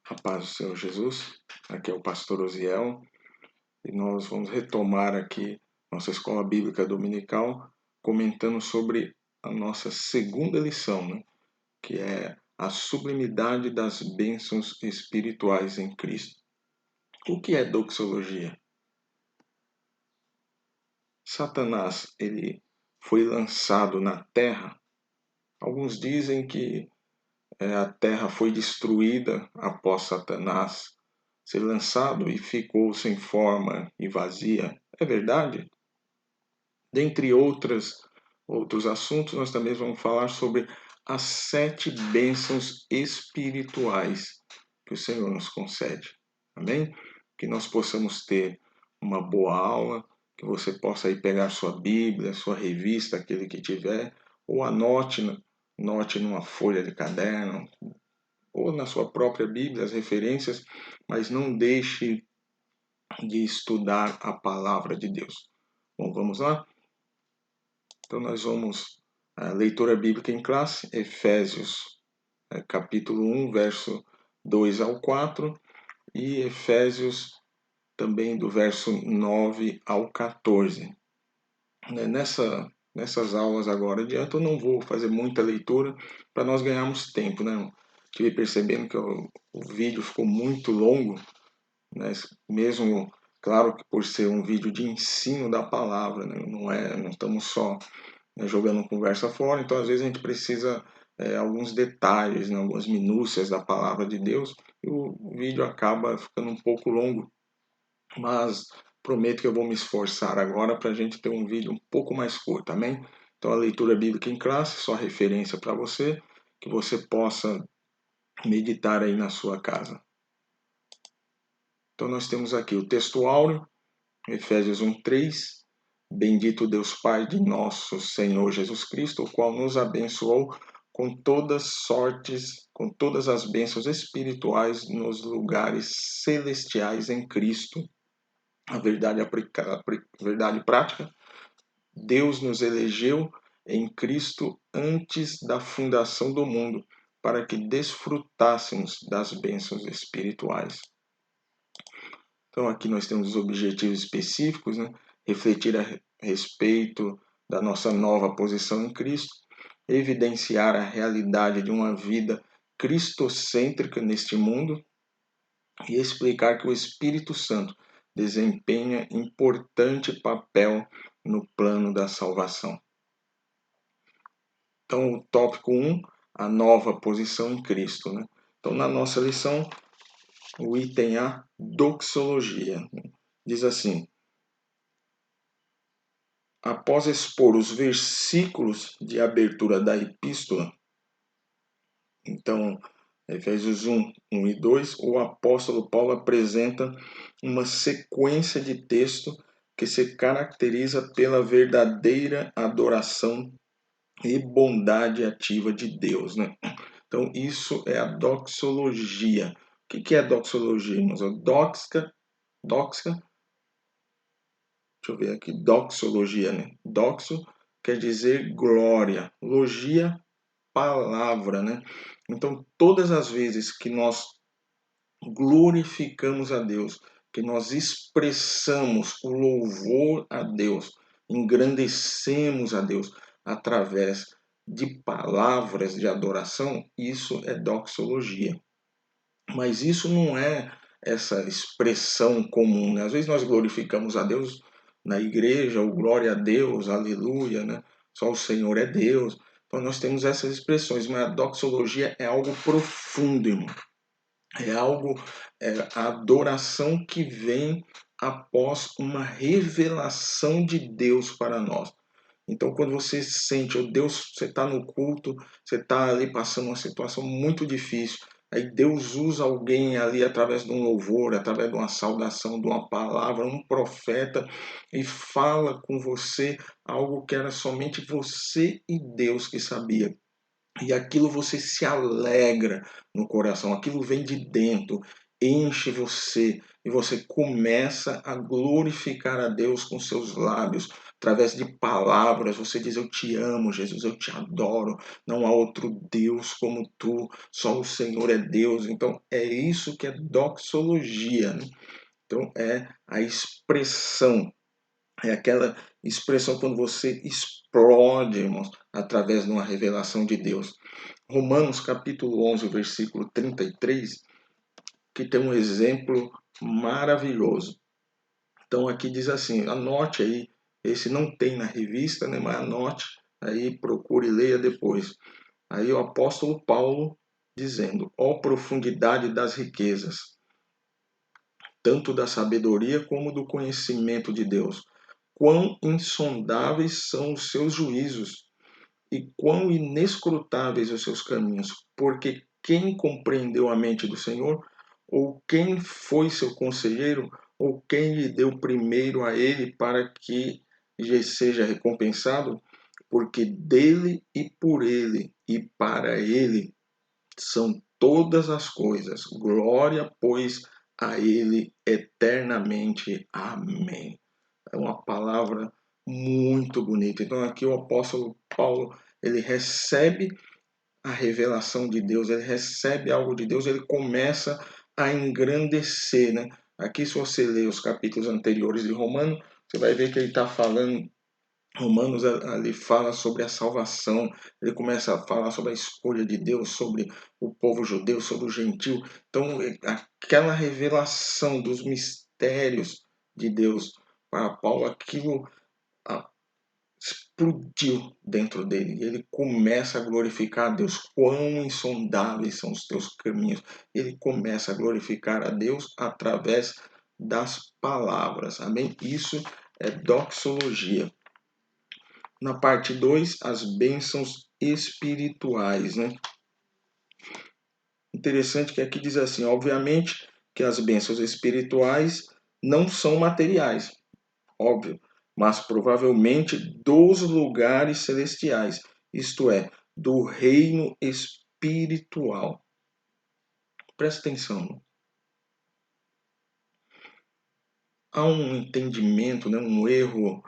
A paz do Senhor Jesus, aqui é o pastor Osiel e nós vamos retomar aqui nossa escola bíblica dominical comentando sobre a nossa segunda lição, que é a sublimidade das bênçãos espirituais em Cristo. O que é doxologia? Satanás, ele foi lançado na terra. Alguns dizem que a terra foi destruída após Satanás ser lançado e ficou sem forma e vazia. É verdade? Dentre outros assuntos, nós também vamos falar sobre as 7 bênçãos espirituais que o Senhor nos concede. Amém? Que nós possamos ter uma boa aula, que você possa aí pegar sua Bíblia, sua revista, aquele que tiver, ou anote numa folha de caderno, ou na sua própria Bíblia as referências, mas não deixe de estudar a palavra de Deus. Bom, vamos lá? Então nós vamos a leitura bíblica em classe, Efésios, capítulo 1, verso 2 ao 4, e Efésios também do verso 9 ao 14. Nessas aulas agora adiante eu não vou fazer muita leitura para nós ganharmos tempo, né? Estive percebendo que o vídeo ficou muito longo, né? Mesmo, claro que por ser um vídeo de ensino da palavra, né? Não estamos só, né, jogando conversa fora, então às vezes a gente precisa alguns detalhes, né? Algumas minúcias da palavra de Deus, e o vídeo acaba ficando um pouco longo, mas prometo que eu vou me esforçar agora para a gente ter um vídeo um pouco mais curto, amém? Então a leitura bíblica em classe, só referência para você, que você possa meditar aí na sua casa. Então nós temos aqui o texto áureo, Efésios 1:3. Bendito Deus Pai de nosso Senhor Jesus Cristo, o qual nos abençoou com todas as bênçãos espirituais nos lugares celestiais em Cristo. A verdade prática, Deus nos elegeu em Cristo antes da fundação do mundo, para que desfrutássemos das bênçãos espirituais. Então aqui nós temos os objetivos específicos, né? Refletir a respeito da nossa nova posição em Cristo, evidenciar a realidade de uma vida cristocêntrica neste mundo e explicar que o Espírito Santo desempenha importante papel no plano da salvação. Então o tópico 1, a nova posição em Cristo, né? Então na nossa lição, o item A, doxologia, diz assim: após expor os versículos de abertura da epístola, então, Efésios 1, 1 e 2, o apóstolo Paulo apresenta uma sequência de texto que se caracteriza pela verdadeira adoração e bondade ativa de Deus, né? Então, isso é a doxologia. O que é a doxologia, irmãos? Doxa, deixa eu ver aqui, doxologia, né? Doxo quer dizer glória, logia, palavra, né? Então, todas as vezes que nós glorificamos a Deus, que nós expressamos o louvor a Deus, engrandecemos a Deus através de palavras de adoração, isso é doxologia. Mas isso não é essa expressão comum, né? Às vezes nós glorificamos a Deus na igreja, ou glória a Deus, aleluia, né? Só o Senhor é Deus. Então nós temos essas expressões, mas a doxologia é algo profundo, irmão. É algo, a adoração que vem após uma revelação de Deus para nós. Então, quando você sente, oh Deus, você está no culto, você está ali passando uma situação muito difícil, aí Deus usa alguém ali através de um louvor, através de uma saudação, de uma palavra, um profeta, e fala com você algo que era somente você e Deus que sabia. E aquilo você se alegra no coração, aquilo vem de dentro, enche você e você começa a glorificar a Deus com seus lábios, através de palavras, você diz: eu te amo, Jesus, eu te adoro, não há outro Deus como tu, só o Senhor é Deus. Então é isso que é doxologia, né? Então é a expressão, é aquela expressão quando você explode, irmãos, através de uma revelação de Deus. Romanos capítulo 11, versículo 33, que tem um exemplo maravilhoso. Então aqui diz assim, anote aí, esse não tem na revista, né, mas anote aí, procure e leia depois. Aí o apóstolo Paulo dizendo: ó profundidade das riquezas, tanto da sabedoria como do conhecimento de Deus. Quão insondáveis são os seus juízos e quão inescrutáveis os seus caminhos, porque quem compreendeu a mente do Senhor? Ou quem foi seu conselheiro? Ou quem lhe deu primeiro a ele para que lhe seja recompensado? Porque dele e por ele e para ele são todas as coisas. Glória, pois, a ele eternamente. Amém. É uma palavra muito bonita. Então aqui o apóstolo Paulo, ele recebe a revelação de Deus, ele recebe algo de Deus, ele começa a engrandecer, né? Aqui, se você ler os capítulos anteriores de Romanos, você vai ver que ele está falando. Romanos ali fala sobre a salvação, ele começa a falar sobre a escolha de Deus, sobre o povo judeu, sobre o gentil. Então, aquela revelação dos mistérios de Deus para Paulo, aquilo explodiu dentro dele. E ele começa a glorificar a Deus. Quão insondáveis são os teus caminhos. Ele começa a glorificar a Deus através das palavras. Amém? Isso é doxologia. Na parte 2, as bênçãos espirituais, né? Interessante que aqui diz assim, obviamente que as bênçãos espirituais não são materiais, óbvio, mas provavelmente dos lugares celestiais, isto é, do reino espiritual. Presta atenção. Há um entendimento, né, um erro,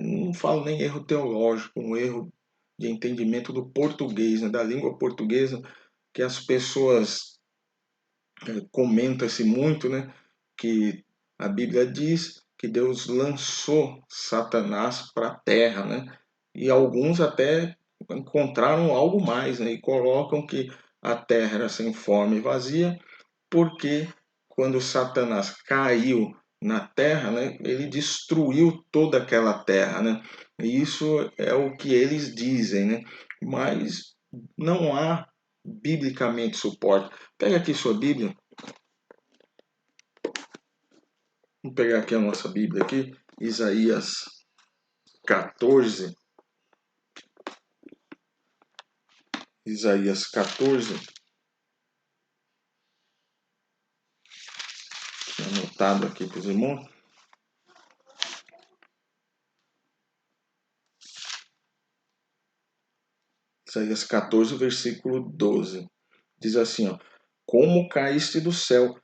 não falo nem erro teológico, um erro de entendimento do português, né, da língua portuguesa, que as pessoas comenta-se muito, né, que a Bíblia diz que Deus lançou Satanás para a terra, né? E alguns até encontraram algo mais, né? E colocam que a terra era sem forma e vazia, porque quando Satanás caiu na terra, né, ele destruiu toda aquela terra, né? E isso é o que eles dizem, né? Mas não há biblicamente suporte. Pega aqui sua Bíblia. Vamos pegar aqui a nossa Bíblia aqui, Isaías 14. Isaías 14. Anotado aqui para os irmãos. Isaías 14, versículo 12. Diz assim, ó: como caíste do céu,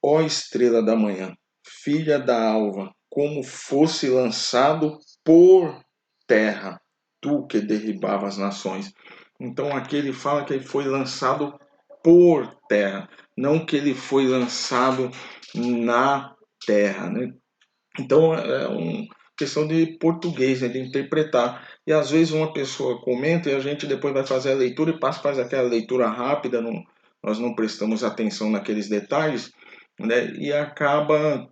ó estrela da manhã, filha da alva, como fosse lançado por terra, tu que derribava as nações. Então aqui ele fala que ele foi lançado por terra, não que ele foi lançado na terra, né? Então é uma questão de português, né, de interpretar. E às vezes uma pessoa comenta e a gente depois vai fazer a leitura e faz aquela leitura rápida, não, nós não prestamos atenção naqueles detalhes, né, e acaba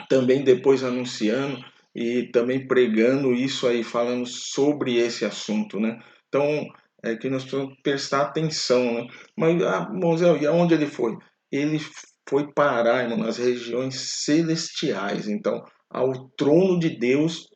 também depois anunciando e também pregando isso aí, falando sobre esse assunto, né? Então, é que nós precisamos prestar atenção, né? Mas, Mosel, e aonde ele foi? Ele foi parar, irmão, nas regiões celestiais. Então, ao trono de Deus,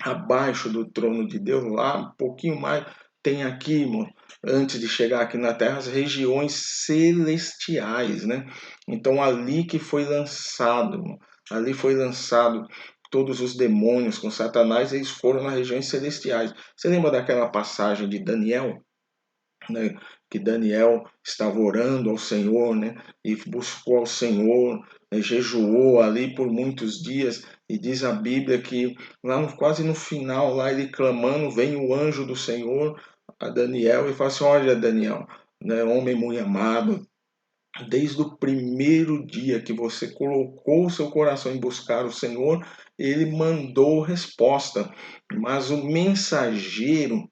abaixo do trono de Deus, lá um pouquinho mais, tem aqui, irmão, antes de chegar aqui na Terra, as regiões celestiais, né? Então, ali que foi lançado, irmão, ali foi lançado todos os demônios com Satanás, eles foram nas regiões celestiais. Você lembra daquela passagem de Daniel, né, que Daniel estava orando ao Senhor, né, e buscou ao Senhor jejuou ali por muitos dias, e diz a Bíblia que lá quase no final, lá ele clamando, vem o anjo do Senhor a Daniel e fala assim: olha, Daniel, né, homem muito amado, desde o primeiro dia que você colocou o seu coração em buscar o Senhor, ele mandou resposta, mas o mensageiro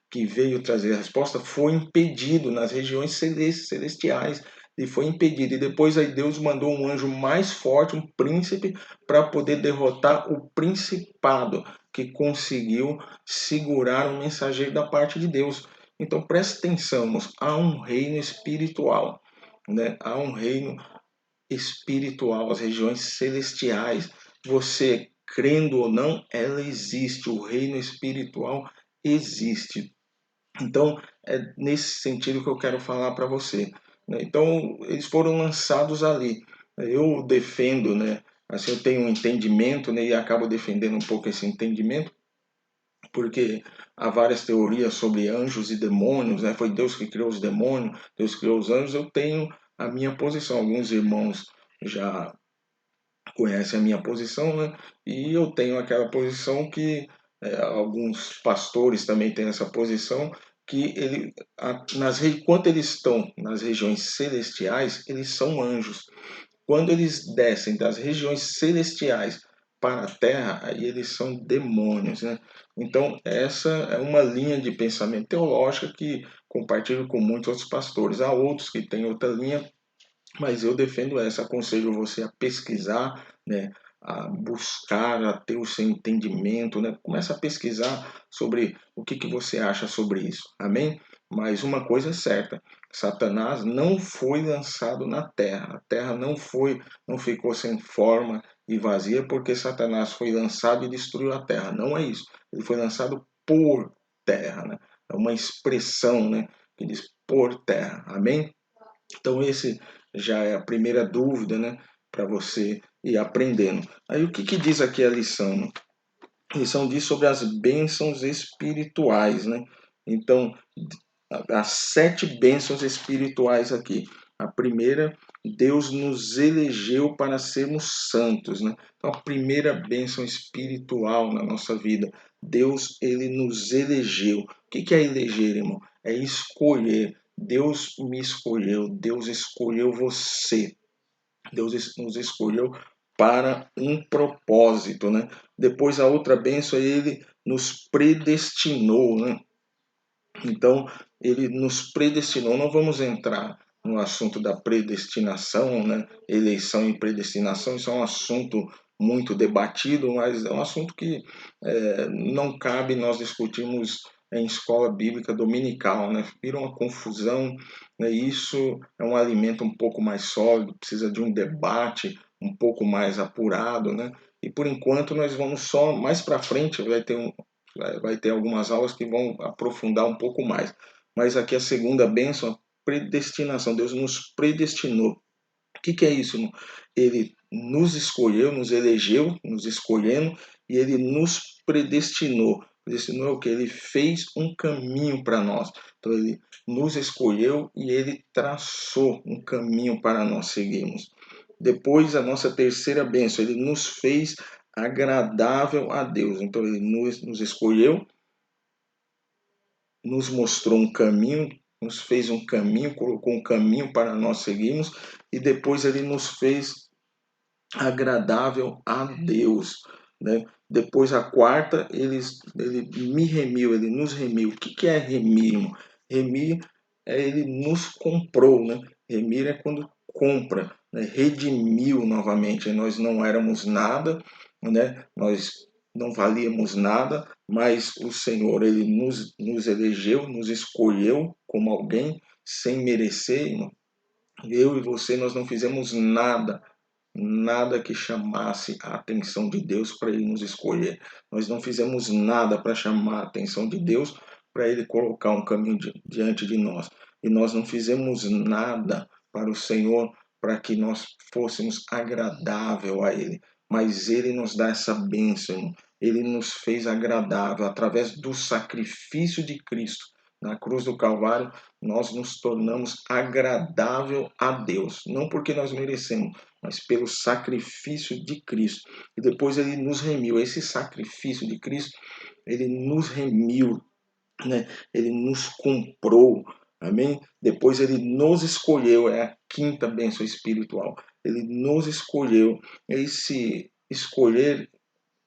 que veio trazer a resposta foi impedido nas regiões celestiais, e foi impedido. E depois aí Deus mandou um anjo mais forte, um príncipe, para poder derrotar o principado que conseguiu segurar o mensageiro da parte de Deus. Então preste atenção, irmãos, há um reino espiritual, né? Há um reino espiritual, as regiões celestiais. Você crendo ou não, ela existe, o reino espiritual existe. Então, é nesse sentido que eu quero falar para você, né? Então, eles foram lançados ali. Eu defendo, né? Assim, eu tenho um entendimento, né? E acabo defendendo um pouco esse entendimento, porque há várias teorias sobre anjos e demônios, né? Foi Deus que criou os demônios, Deus criou os anjos. Eu tenho a minha posição. Alguns irmãos já conhecem a minha posição, né? E eu tenho aquela posição que alguns pastores também têm essa posição, que enquanto eles estão nas regiões celestiais, eles são anjos. Quando eles descem das regiões celestiais para a terra, aí eles são demônios, né? Então, essa é uma linha de pensamento teológica que compartilho com muitos outros pastores. Há outros que têm outra linha, mas eu defendo essa. Aconselho você a pesquisar, né? A buscar, a ter o seu entendimento, né? Começa a pesquisar sobre o que você acha sobre isso. Amém? Mas uma coisa é certa, Satanás não foi lançado na terra. A terra não ficou sem forma e vazia porque Satanás foi lançado e destruiu a terra. Não é isso. Ele foi lançado por terra, né? É uma expressão, né, que diz por terra. Amém? Então esse já é a primeira dúvida, né, para você ir aprendendo. Aí o que diz aqui a lição, né? A lição diz sobre as bênçãos espirituais, né? Então, as 7 bênçãos espirituais aqui. A primeira, Deus nos elegeu para sermos santos, né? Então, a primeira bênção espiritual na nossa vida, Deus, ele nos elegeu. O que é eleger, irmão? É escolher. Deus me escolheu, Deus escolheu você. Deus nos escolheu para um propósito, né? Depois a outra bênção é ele nos predestinou, né? Então, ele nos predestinou. Não vamos entrar no assunto da predestinação, né? Eleição e predestinação, isso é um assunto muito debatido, mas é um assunto que não cabe nós discutirmos em escola bíblica dominical, né? Vira uma confusão, né? Isso é um alimento um pouco mais sólido, precisa de um debate um pouco mais apurado, né? E por enquanto nós vamos só mais para frente vai ter algumas aulas que vão aprofundar um pouco mais. Mas aqui a segunda bênção, a predestinação. Deus nos predestinou. O que é isso, irmão? Ele nos escolheu, nos elegeu, nos escolhendo, e ele nos predestinou. Predestinou é o que? Ele fez um caminho para nós. Então ele nos escolheu e ele traçou um caminho para nós seguirmos. Depois, a nossa terceira bênção, ele nos fez agradável a Deus. Então ele nos escolheu, nos mostrou um caminho, nos fez um caminho, colocou um caminho para nós seguirmos, e depois ele nos fez agradável a Deus, né? Depois a quarta, ele me remiu, ele nos remiu. O que é remir, irmão? Remir é ele nos comprou, né? Remir é quando compra, né? Redimiu novamente. Nós não éramos nada, né? Nós não valíamos nada, mas o Senhor, ele nos elegeu, nos escolheu como alguém sem merecer, irmão. Eu e você, nós não fizemos nada que chamasse a atenção de Deus para ele nos escolher. Nós não fizemos nada para chamar a atenção de Deus para ele colocar um caminho diante de nós. E nós não fizemos nada para o Senhor para que nós fôssemos agradável a ele. Mas ele nos dá essa bênção. Ele nos fez agradável através do sacrifício de Cristo. Na cruz do Calvário, nós nos tornamos agradável a Deus. Não porque nós merecemos, mas pelo sacrifício de Cristo. E depois ele nos remiu. Esse sacrifício de Cristo, ele nos remiu, né? Ele nos comprou. Amém? Depois ele nos escolheu. É a quinta bênção espiritual. Ele nos escolheu. Esse escolher,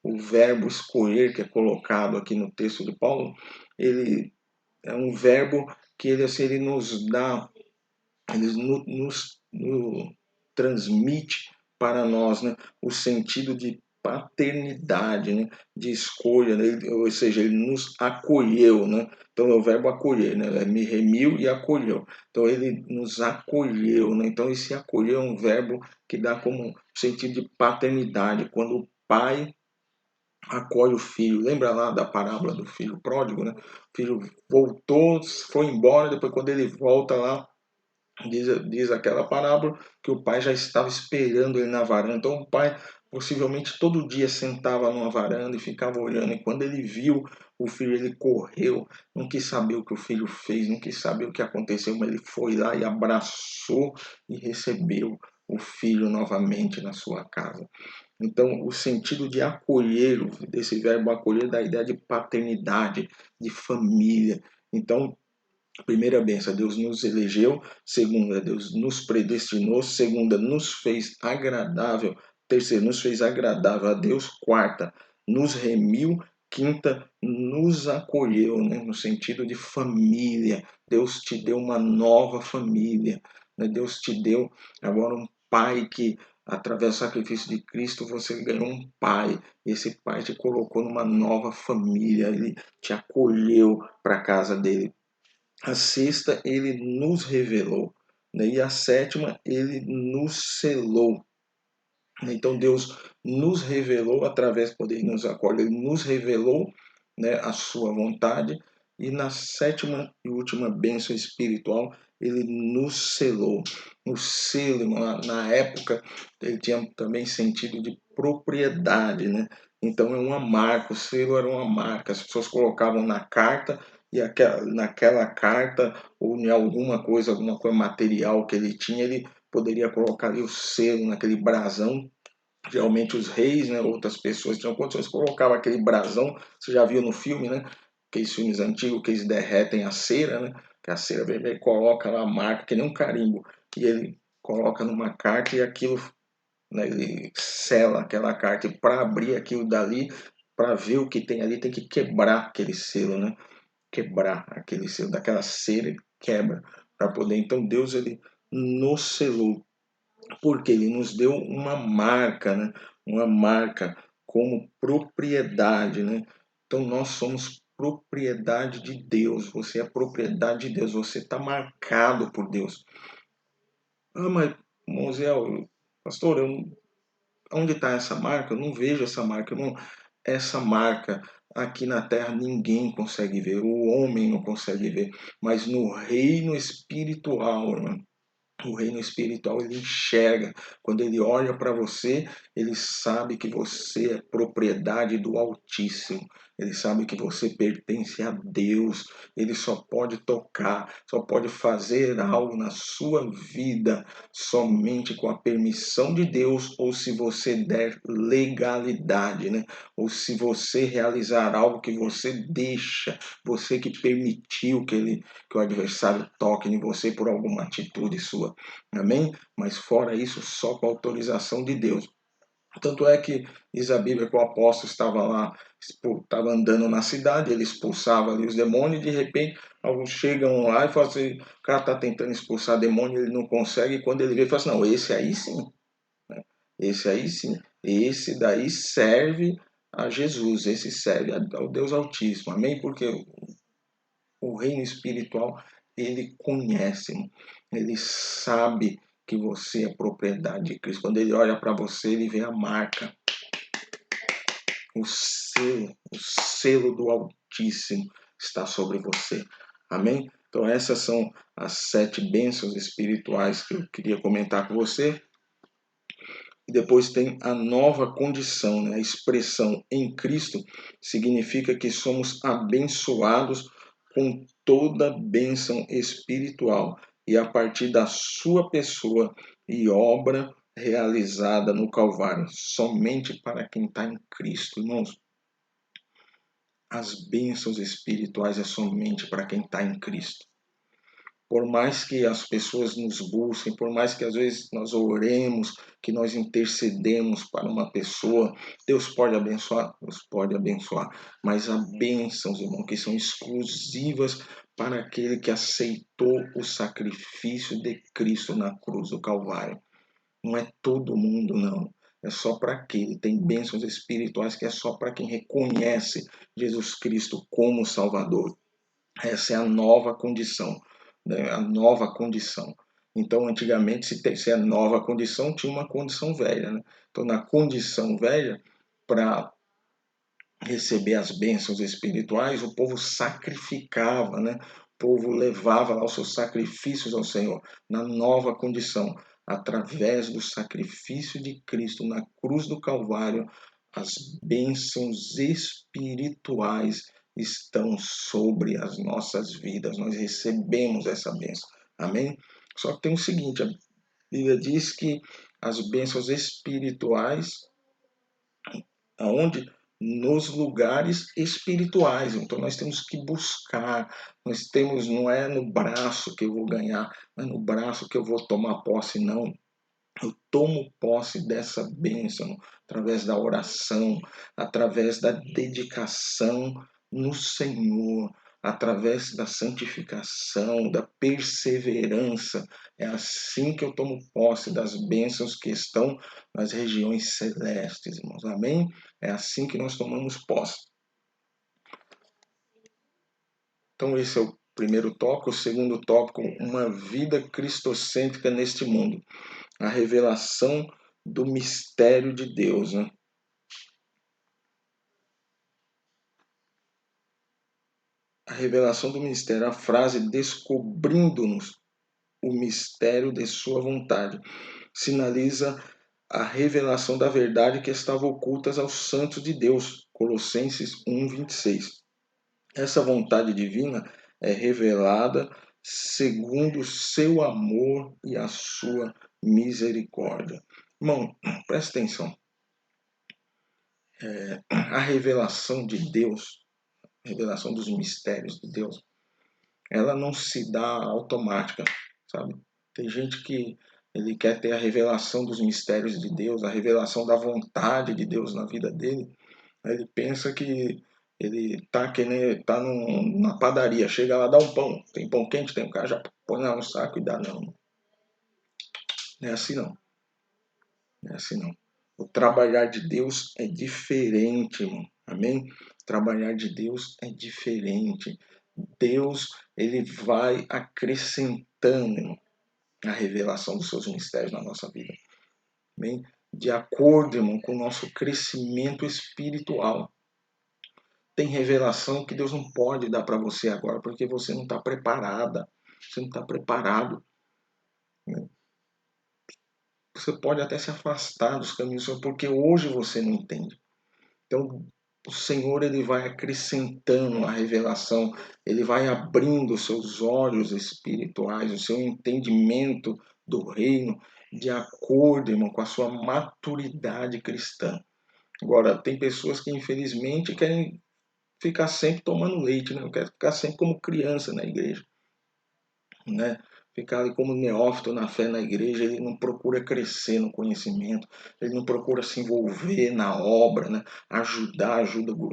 o verbo escolher que é colocado aqui no texto de Paulo, ele é um verbo que ele, assim, ele nos dá, ele nos transmite para nós, né, o sentido de paternidade, né, de escolha, né, ou seja, ele nos acolheu, né? Então é o verbo acolher, né? Me remiu e acolheu. Então ele nos acolheu, né? Então esse acolher é um verbo que dá como sentido de paternidade, quando o pai acolhe o filho. Lembra lá da parábola do filho pródigo, né? O filho voltou, foi embora, depois quando ele volta lá, diz aquela parábola que o pai já estava esperando ele na varanda. Então o pai possivelmente todo dia sentava numa varanda e ficava olhando. E quando ele viu o filho, ele correu, não quis saber o que o filho fez, não quis saber o que aconteceu, mas ele foi lá e abraçou e recebeu o filho novamente na sua casa. Então, o sentido de acolher, desse verbo acolher, da ideia de paternidade, de família. Então, primeira benção, Deus nos elegeu. Segunda, Deus nos predestinou. Segunda, nos fez agradável. Terceira, nos fez agradável a Deus. Quarta, nos remiu. Quinta, nos acolheu, né? No sentido de família. Deus te deu uma nova família, né? Deus te deu agora um pai que, através do sacrifício de Cristo, você ganhou um pai. Esse pai te colocou numa nova família. Ele te acolheu para a casa dele. A sexta, ele nos revelou, né? E a sétima, ele nos selou. Então Deus nos revelou através, quando ele nos acolhe, ele nos revelou, né, a sua vontade. E na sétima e última bênção espiritual, ele nos selou. O selo, na época, ele tinha também sentido de propriedade, né? Então é uma marca, o selo era uma marca. As pessoas colocavam na carta, e naquela carta, ou em alguma coisa material que ele tinha, ele poderia colocar ali o selo naquele brasão. Geralmente os reis, né, outras pessoas tinham condições, colocavam aquele brasão. Você já viu no filme, né? Aqueles filmes antigos que eles derretem a cera, né? Que a cera vermelha coloca lá a marca, que nem um carimbo. E ele coloca numa carta e aquilo, né, ele sela aquela carta. E para abrir aquilo dali, para ver o que tem ali, tem que quebrar aquele selo, né? Quebrar aquele selo daquela cera, ele quebra para poder. Então Deus, ele nos selou, porque ele nos deu uma marca, né? Uma marca como propriedade, né? Então nós somos propriedade de Deus. Você é propriedade de Deus. Você está marcado por Deus. Ah, mas Mosiel, pastor, onde está essa marca? Eu não vejo essa marca. Não, essa marca aqui na Terra ninguém consegue ver. O homem não consegue ver. Mas no reino espiritual, irmão, o reino espiritual, ele enxerga. Quando ele olha para você, ele sabe que você é propriedade do Altíssimo. Ele sabe que você pertence a Deus. Ele só pode tocar, só pode fazer algo na sua vida somente com a permissão de Deus, ou se você der legalidade, né? Ou se você realizar algo que você deixa, você que permitiu que o adversário toque em você por alguma atitude sua. Amém? Mas fora isso, só com a autorização de Deus. Tanto é que diz a Bíblia que o apóstolo estava lá, estava andando na cidade, ele expulsava ali os demônios, e de repente alguns chegam lá e falam assim, o cara está tentando expulsar demônio, ele não consegue, e quando ele vê, ele fala assim, não, esse aí sim, esse aí sim, esse daí serve a Jesus, esse serve ao Deus Altíssimo, amém? Porque o reino espiritual, ele conhece, ele sabe que você é propriedade de Cristo. Quando ele olha para você, ele vê a marca, o selo do Altíssimo está sobre você. Amém? Então essas são as 7 bênçãos espirituais que eu queria comentar com você. E depois tem a nova condição, né? A expressão em Cristo significa que somos abençoados com toda bênção espiritual e a partir da sua pessoa e obra realizada no Calvário, somente para quem está em Cristo, irmãos. As bênçãos espirituais é somente para quem está em Cristo. Por mais que as pessoas nos busquem, por mais que às vezes nós oremos, que nós intercedemos para uma pessoa, Deus pode abençoar? Deus pode abençoar. Mas há bênçãos, irmão, que são exclusivas para aquele que aceitou o sacrifício de Cristo na cruz do Calvário. Não é todo mundo, não. É só para aquele. Tem bênçãos espirituais que é só para quem reconhece Jesus Cristo como Salvador. Essa é a nova condição, né? A nova condição. Então, antigamente, se é nova condição, tinha uma condição velha, né? Então, na condição velha, para receber as bênçãos espirituais, o povo sacrificava, né? O povo levava lá os seus sacrifícios ao Senhor. Na nova condição, através do sacrifício de Cristo na cruz do Calvário, as bênçãos espirituais estão sobre as nossas vidas. Nós recebemos essa bênção. Amém? Só que tem o seguinte, a Bíblia diz que as bênçãos espirituais, aonde? Nos lugares espirituais. Então nós temos que buscar, nós temos, não é no braço que eu vou ganhar, não é no braço que eu vou tomar posse, não. Eu tomo posse dessa bênção através da oração, através da dedicação no Senhor, através da santificação, da perseverança. É assim que eu tomo posse das bênçãos que estão nas regiões celestes, irmãos. Amém? É assim que nós tomamos posse. Então, esse é o primeiro tópico. O segundo tópico, uma vida cristocêntrica neste mundo. A revelação do mistério de Deus, né? A revelação do mistério, a frase descobrindo-nos o mistério de sua vontade, sinaliza a revelação da verdade que estava oculta aos santos de Deus. Colossenses 1:26. Essa vontade divina é revelada segundo o seu amor e a sua misericórdia. Irmão, presta atenção. A revelação de Deus, a revelação dos mistérios de Deus, ela não se dá automática, sabe? Tem gente que ele quer ter a revelação dos mistérios de Deus, a revelação da vontade de Deus na vida dele. Aí ele pensa que ele tá que nem tá na padaria, chega lá, dá um pão, tem pão quente, tem um cara, já põe lá no saco e dá. Não, não é assim não. Não é assim não. O trabalhar de Deus é diferente, irmão. Amém? Trabalhar de Deus é diferente. Deus, ele vai acrescentando, irmão, a revelação dos seus mistérios na nossa vida. Amém? De acordo, irmão, com o nosso crescimento espiritual. Tem revelação que Deus não pode dar para você agora, porque você não está preparada. Você não está preparado. Né? Você pode até se afastar dos caminhos, porque hoje você não entende. Então, o Senhor, ele vai acrescentando a revelação, ele vai abrindo os seus olhos espirituais, o seu entendimento do reino, de acordo, irmão, com a sua maturidade cristã. Agora, tem pessoas que, infelizmente, querem ficar sempre tomando leite, né? Querem ficar sempre como criança na igreja, né? Ficar ali como neófito na fé na igreja, ele não procura crescer no conhecimento, ele não procura se envolver na obra, né? Ajuda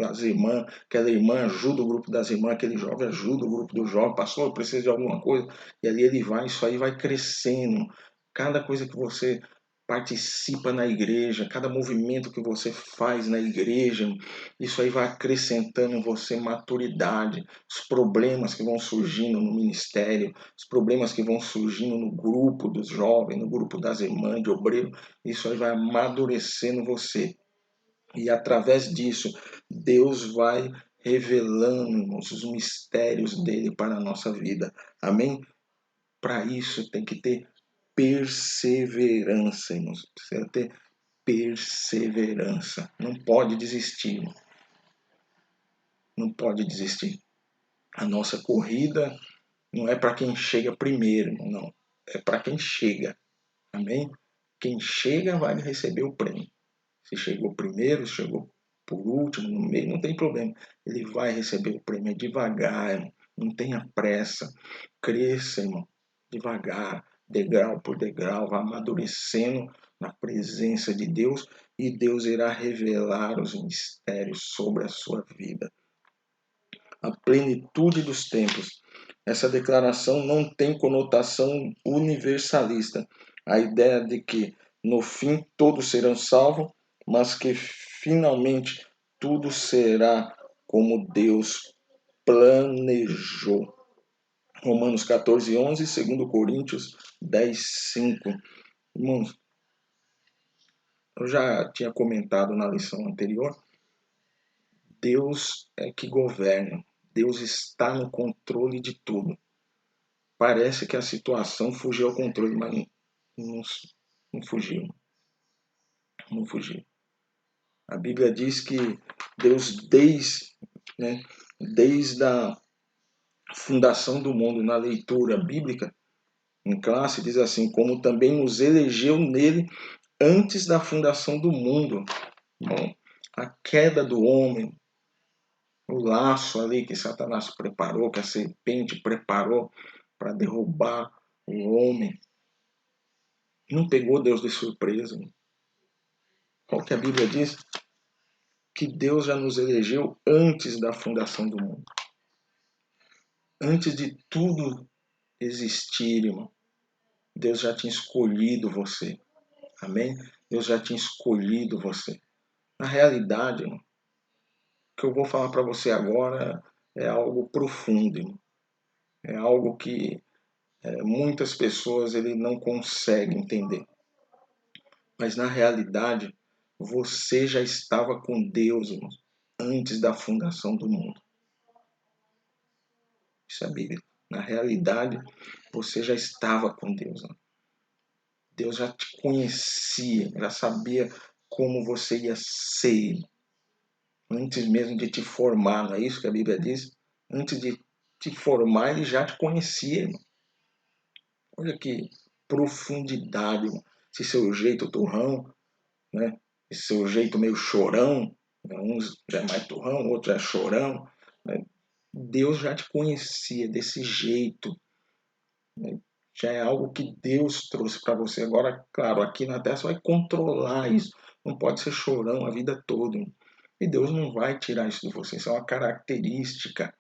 as irmãs, aquela irmã ajuda o grupo das irmãs, aquele jovem ajuda o grupo do jovem, pastor, eu preciso de alguma coisa, e ali ele vai, isso aí vai crescendo. Cada coisa que você participa na igreja, cada movimento que você faz na igreja, isso aí vai acrescentando em você maturidade, os problemas que vão surgindo no ministério, os problemas que vão surgindo no grupo dos jovens, no grupo das irmãs, de obreiro, isso aí vai amadurecendo você. E através disso, Deus vai revelando os mistérios dele para a nossa vida. Amém? Para isso tem que ter perseverança, irmãos. Precisa ter perseverança. Não pode desistir, irmão. Não pode desistir. A nossa corrida não é para quem chega primeiro, não. É para quem chega. Amém? Quem chega vai receber o prêmio. Se chegou primeiro, se chegou por último, no meio, não tem problema. Ele vai receber o prêmio. É devagar, irmão. Não tenha pressa. Cresça, irmão. Devagar, degrau por degrau. Vá amadurecendo na presença de Deus e Deus irá revelar os mistérios sobre a sua vida. A plenitude dos tempos. Essa declaração não tem conotação universalista. A ideia de que no fim todos serão salvos, mas que finalmente tudo será como Deus planejou. Romanos 14:11, 2 Coríntios 10:5. Irmãos, eu já tinha comentado na lição anterior, Deus é que governa. Deus está no controle de tudo. Parece que a situação fugiu ao controle, mas não, não fugiu. Não fugiu. A Bíblia diz que Deus, desde a fundação do mundo, na leitura bíblica, em classe, diz assim, como também nos elegeu nele antes da fundação do mundo. Bom, a queda do homem, o laço ali que Satanás preparou, que a serpente preparou para derrubar o homem, não pegou Deus de surpresa. Qual que a Bíblia diz? Que Deus já nos elegeu antes da fundação do mundo. Antes de tudo existir, irmão. Deus já tinha escolhido você. Amém? Deus já tinha escolhido você. Na realidade, irmão, o que eu vou falar para você agora é algo profundo, irmão. É algo que muitas pessoas ele não conseguem entender. Mas na realidade, você já estava com Deus, irmão, antes da fundação do mundo. Isso é Bíblia. Na realidade, você já estava com Deus. Né? Deus já te conhecia, já sabia como você ia ser. Antes mesmo de te formar, não é isso que a Bíblia diz? Antes de te formar, ele já te conhecia. Irmão. Olha que profundidade. Irmão. Se seu jeito turrão, né? Esse seu jeito meio chorão, né? Uns já é mais turrão, outros já é chorão. Né? Deus já te conhecia desse jeito. Né? Já é algo que Deus trouxe para você. Agora, claro, aqui na Terra você vai controlar isso. Não pode ser chorão a vida toda. E Deus não vai tirar isso de você. Isso é uma característica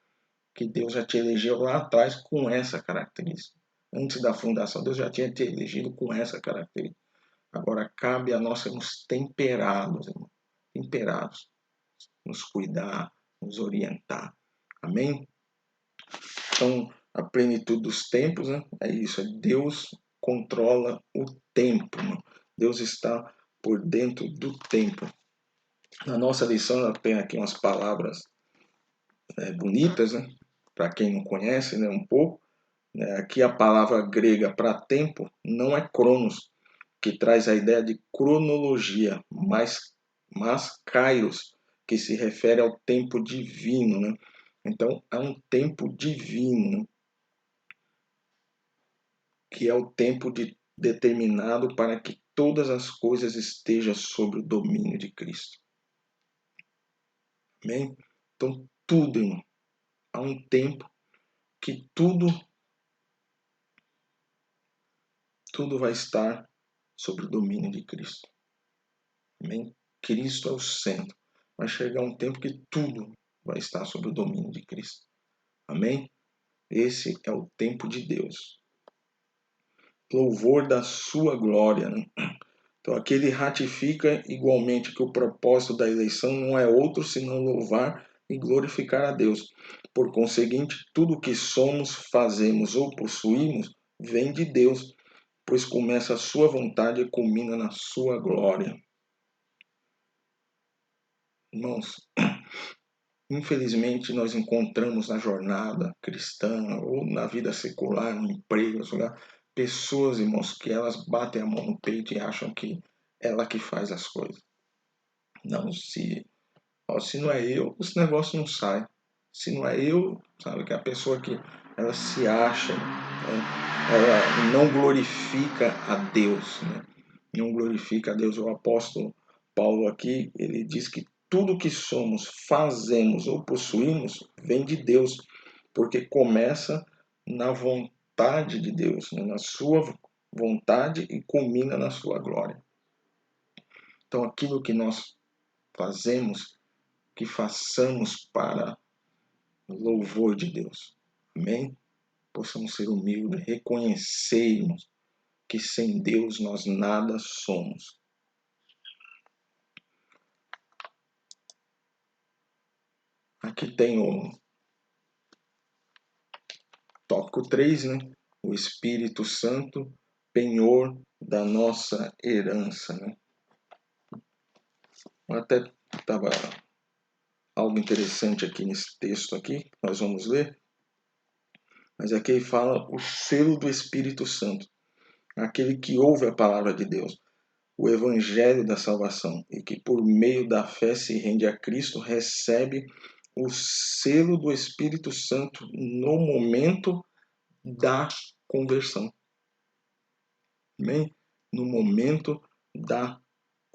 que Deus já te elegeu lá atrás com essa característica. Antes da fundação, Deus já tinha te elegido com essa característica. Agora, cabe a nós sermos temperados, irmão. Temperados. Nos cuidar, nos orientar. Amém? Então, a plenitude dos tempos, né? É isso, Deus controla o tempo. Né? Deus está por dentro do tempo. Na nossa lição, eu tenho aqui umas palavras bonitas, né? Para quem não conhece, né? Um pouco. Aqui a palavra grega para tempo não é cronos, que traz a ideia de cronologia, mas kairos, que se refere ao tempo divino. Né? Então, é um tempo divino. Né? Que é o tempo determinado para que todas as coisas estejam sob o domínio de Cristo. Amém? Então, tudo, irmão, há um tempo que tudo vai estar sob o domínio de Cristo. Amém? Cristo é o centro. Vai chegar um tempo que tudo vai estar sob o domínio de Cristo. Amém? Esse é o tempo de Deus. Louvor da sua glória, né? Então aqui ele ratifica igualmente que o propósito da eleição não é outro senão louvar e glorificar a Deus. Por conseguinte, tudo o que somos, fazemos ou possuímos vem de Deus, pois começa a sua vontade e culmina na sua glória. Irmãos, infelizmente nós encontramos na jornada cristã ou na vida secular, no emprego, pessoas, irmãos, que elas batem a mão no peito e acham que ela que faz as coisas. Não, se não é eu, esse negócio não sai. se não é eu, sabe, que é a pessoa que ela se acha, né? Ela não glorifica a Deus, né? Não glorifica a Deus. O apóstolo Paulo aqui, ele diz que tudo que somos, fazemos ou possuímos vem de Deus, porque começa na vontade de Deus, né? Na sua vontade e culmina na sua glória. Então aquilo que nós fazemos, que façamos para louvor de Deus. Amém? Possamos ser humildes, reconhecermos que sem Deus nós nada somos. Aqui tem o tópico 3, né? O Espírito Santo, penhor da nossa herança, né? Até estava algo interessante aqui nesse texto aqui, nós vamos ler. Mas aqui ele fala o selo do Espírito Santo, aquele que ouve a palavra de Deus, o evangelho da salvação, e que por meio da fé se rende a Cristo, recebe o selo do Espírito Santo no momento da conversão. Amém? No momento da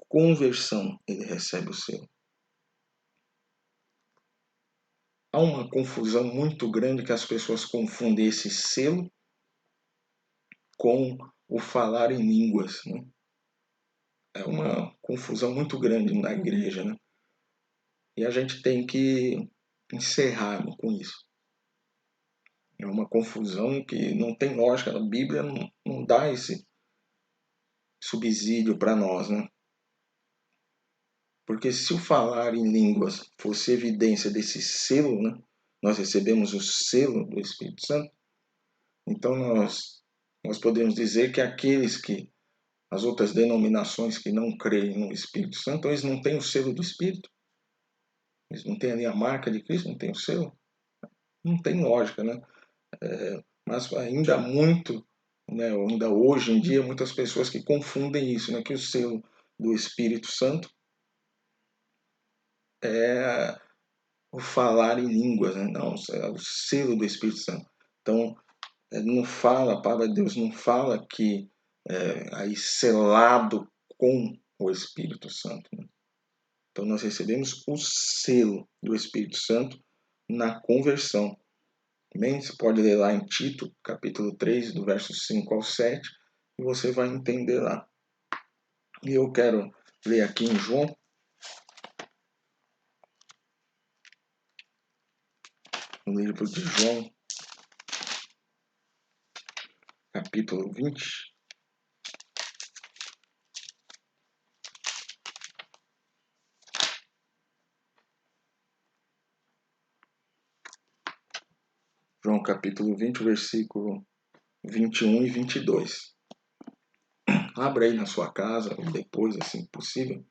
conversão, ele recebe o selo. Há uma confusão muito grande que as pessoas confundem esse selo com o falar em línguas, né? É uma confusão muito grande na igreja, né? E a gente tem que encerrar com isso. É uma confusão que não tem lógica. A Bíblia não dá esse subsídio para nós, né? Porque se o falar em línguas fosse evidência desse selo, né? Nós recebemos o selo do Espírito Santo, então nós podemos dizer que aqueles que, as outras denominações que não creem no Espírito Santo, eles não têm o selo do Espírito. Eles não têm ali a marca de Cristo, não têm o selo. Não tem lógica, né? Mas ainda muito, né, ainda hoje em dia, muitas pessoas que confundem isso, né, que o selo do Espírito Santo é o falar em línguas, né? Não, é o selo do Espírito Santo. Então, não fala, a palavra de Deus não fala que aí selado com o Espírito Santo. Né? Então, nós recebemos o selo do Espírito Santo na conversão. Amém? Você pode ler lá em Tito, capítulo 3, do verso 5 ao 7, e você vai entender lá. E eu quero ler aqui em João, no livro de João, capítulo 20. João capítulo 20, versículo 21 e 22. Abra aí na sua casa, ou depois, assim possível.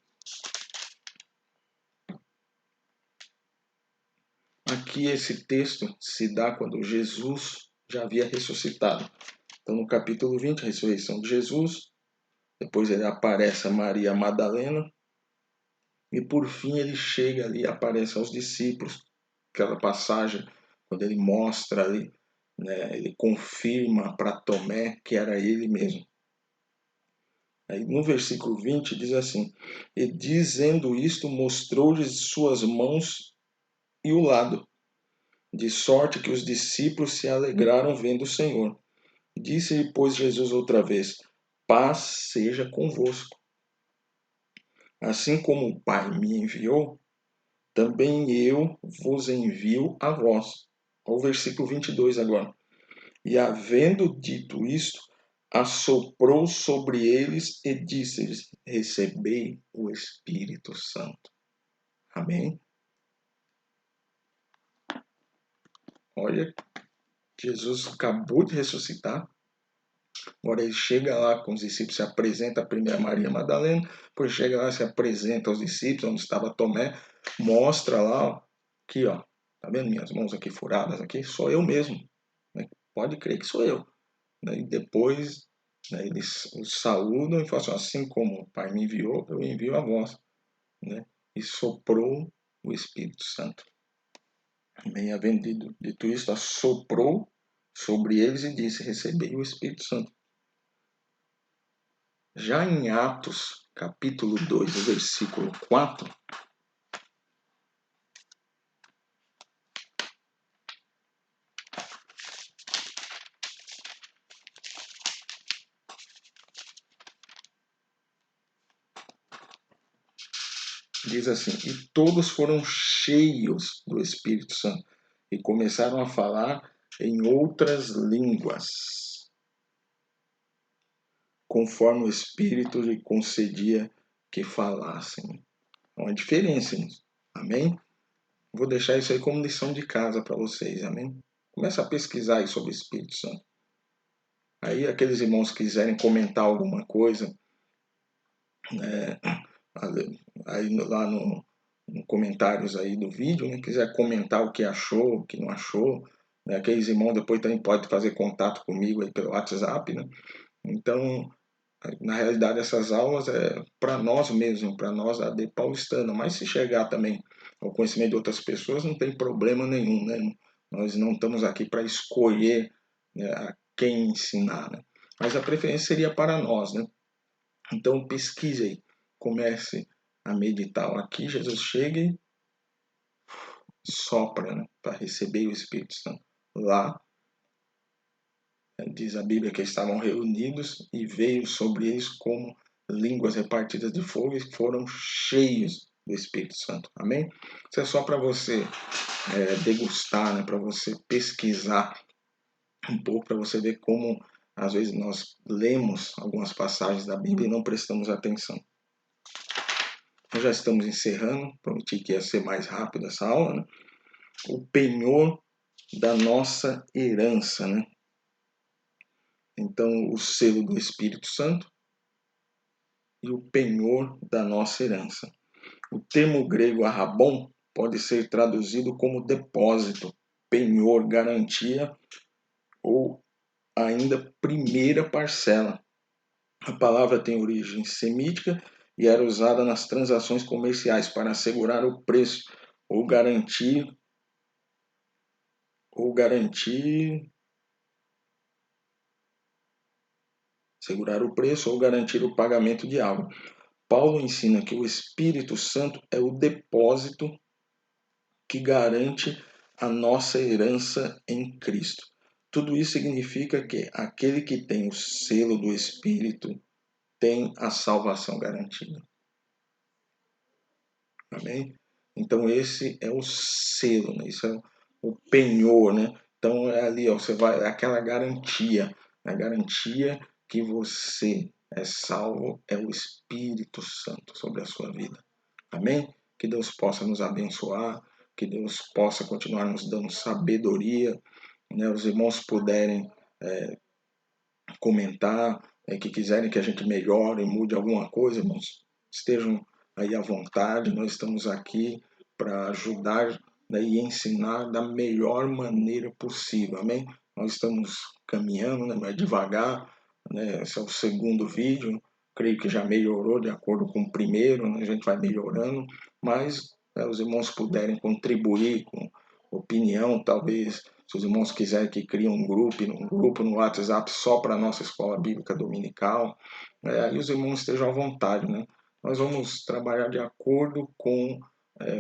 Aqui esse texto se dá quando Jesus já havia ressuscitado. Então no capítulo 20, a ressurreição de Jesus. Depois ele aparece a Maria Madalena. E por fim ele chega ali e aparece aos discípulos. Aquela passagem, quando ele mostra ali, né, ele confirma para Tomé que era ele mesmo. Aí no versículo 20 diz assim: E dizendo isto, mostrou-lhes suas mãos e o lado, de sorte que os discípulos se alegraram vendo o Senhor. Disse-lhe, pois, Jesus outra vez: Paz seja convosco. Assim como o Pai me enviou, também eu vos envio a vós. Ao versículo 22 agora. E havendo dito isto, assoprou sobre eles e disse-lhes: Recebei o Espírito Santo. Amém? Olha, Jesus acabou de ressuscitar. Agora ele chega lá com os discípulos, se apresenta a primeira Maria Madalena, depois chega lá, se apresenta aos discípulos, onde estava Tomé, mostra lá, ó, aqui, ó, tá vendo minhas mãos aqui furadas aqui? Sou eu mesmo. Né? Pode crer que sou eu. E depois, né, eles os saúdam e falam assim como o Pai me enviou, eu envio a vós. Né? E soprou o Espírito Santo. Bem, havendo dito isto, assoprou sobre eles e disse: recebei o Espírito Santo. Já em Atos, capítulo 2, versículo 4, diz assim: e todos foram cheios do Espírito Santo e começaram a falar em outras línguas, conforme o Espírito lhe concedia que falassem. Então, a diferença nisso. Amém? Vou deixar isso aí como lição de casa para vocês. Amém? Começa a pesquisar aí sobre o Espírito Santo. Aí aqueles irmãos que quiserem comentar alguma coisa, né, aí lá no comentários aí do vídeo, né, quiser comentar o que achou, o que não achou, né, aqueles irmãos depois também podem fazer contato comigo aí pelo WhatsApp, né? Então, na realidade, essas aulas é para nós mesmos, para nós da AD Paulistana, mas se chegar também ao conhecimento de outras pessoas, não tem problema nenhum, né? Nós não estamos aqui para escolher, né, a quem ensinar, né? Mas a preferência seria para nós, né? Então pesquise aí, comece a meditar. Aqui Jesus chega e sopra, né, para receber o Espírito Santo. Lá, diz a Bíblia que estavam reunidos e veio sobre eles como línguas repartidas de fogo e foram cheios do Espírito Santo. Amém? Isso é só para você degustar, né, para você pesquisar um pouco, para você ver como às vezes nós lemos algumas passagens da Bíblia e não prestamos atenção. Nós já estamos encerrando, prometi que ia ser mais rápido essa aula, né? O penhor da nossa herança, né? Então, o selo do Espírito Santo e o penhor da nossa herança. O termo grego arrabon pode ser traduzido como depósito, penhor, garantia ou ainda primeira parcela. A palavra tem origem semítica e era usada nas transações comerciais para assegurar o preço ou garantir segurar o preço ou garantir o pagamento de algo. Paulo ensina que o Espírito Santo é o depósito que garante a nossa herança em Cristo. Tudo isso significa que aquele que tem o selo do Espírito tem a salvação garantida. Amém? Então esse é o selo, né? Isso é o penhor, né? Então é ali, ó, você vai, é aquela garantia, a garantia que você é salvo é o Espírito Santo sobre a sua vida. Amém? Que Deus possa nos abençoar, que Deus possa continuar nos dando sabedoria, né? Os irmãos puderem comentar, que quiserem que a gente melhore, mude alguma coisa, irmãos, estejam aí à vontade. Nós estamos aqui para ajudar, né, e ensinar da melhor maneira possível, amém? Nós estamos caminhando, né, mas devagar, né? Esse é o segundo vídeo, creio que já melhorou de acordo com o primeiro, né? A gente vai melhorando, mas os irmãos puderem contribuir com opinião, talvez se os irmãos quiserem que crie um grupo no WhatsApp só para a nossa escola bíblica dominical, aí os irmãos estejam à vontade, né? Nós vamos trabalhar de acordo com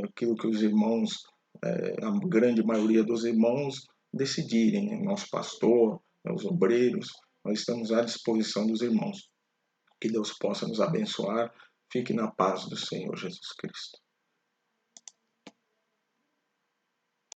aquilo que os irmãos, a grande maioria dos irmãos, decidirem, né? Nosso pastor, os obreiros, nós estamos à disposição dos irmãos. Que Deus possa nos abençoar. Fique na paz do Senhor Jesus Cristo.